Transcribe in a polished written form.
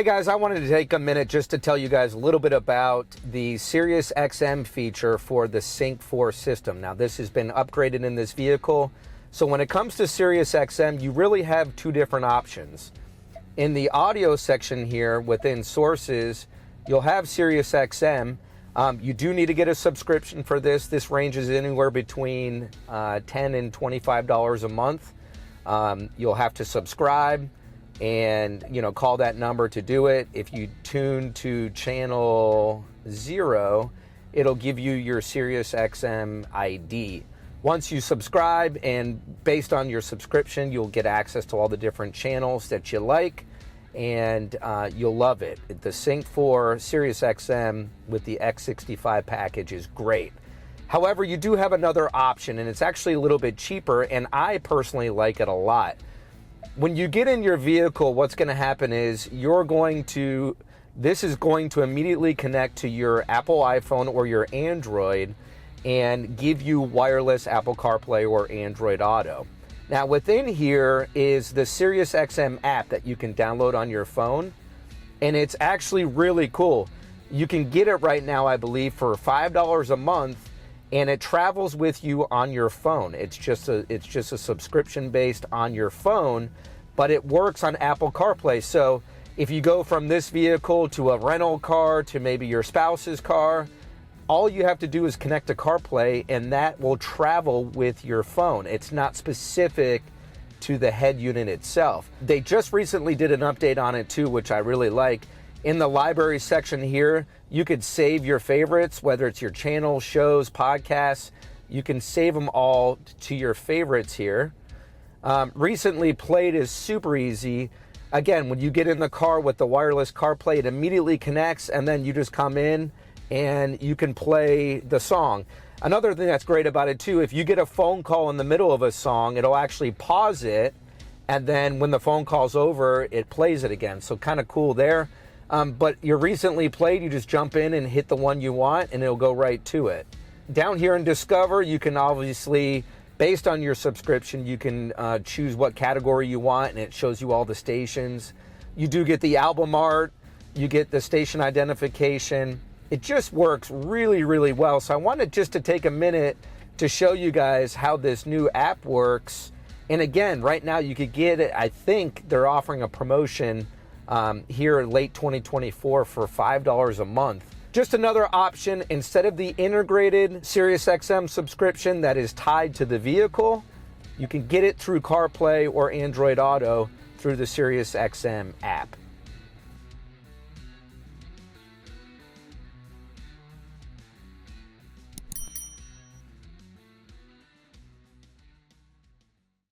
Hey guys, I wanted to take a minute just to tell you guys a little bit about the SiriusXM feature for the Sync 4 system. Now this has been upgraded in this vehicle. So when it comes to SiriusXM, you really have two different options. In the audio section here within sources, you'll have SiriusXM. You do need to get a subscription for this. This ranges anywhere between $10 and $25 a month. You'll have to subscribe and call that number to do it. If you tune to channel 0, it'll give you your SiriusXM ID. Once you subscribe, and based on your subscription, you'll get access to all the different channels that you like, and you'll love it. The Sync 4 SiriusXM with the X65 package is great. However, you do have another option, and it's actually a little bit cheaper, and I personally like it a lot. When you get in your vehicle, what's going to happen is this is going to immediately connect to your Apple iPhone or your Android and give you wireless Apple CarPlay or Android Auto. Now within here is the SiriusXM app that you can download on your phone, and it's actually really cool. You can get it right now, I believe, for $5 a month, and it travels with you on your phone. It's just a subscription based on your phone, but it works on Apple CarPlay. So if you go from this vehicle to a rental car to maybe your spouse's car, all you have to do is connect to CarPlay, and that will travel with your phone. It's not specific to the head unit itself. They just recently did an update on it too, which I really like. In the library section here, you could save your favorites, whether it's your channel, shows, podcasts. You can save them all to your favorites here. Recently played is super easy. Again, when you get in the car with the wireless CarPlay, it immediately connects, and then you just come in and you can play the song. Another thing that's great about it too, if you get a phone call in the middle of a song, it'll actually pause it, and then when the phone call's over, it plays it again. So kind of cool there. But you're recently played, you just jump in and hit the one you want, and it'll go right to it. Down here in Discover, you can obviously, based on your subscription, you can choose what category you want, and it shows you all the stations. You do get the album art, you get the station identification. It just works really, really well. So I wanted just to take a minute to show you guys how this new app works. And again, right now you could get it, I think they're offering a promotion here in late 2024 for $5 a month. Just another option, instead of the integrated SiriusXM subscription that is tied to the vehicle, you can get it through CarPlay or Android Auto through the SiriusXM app.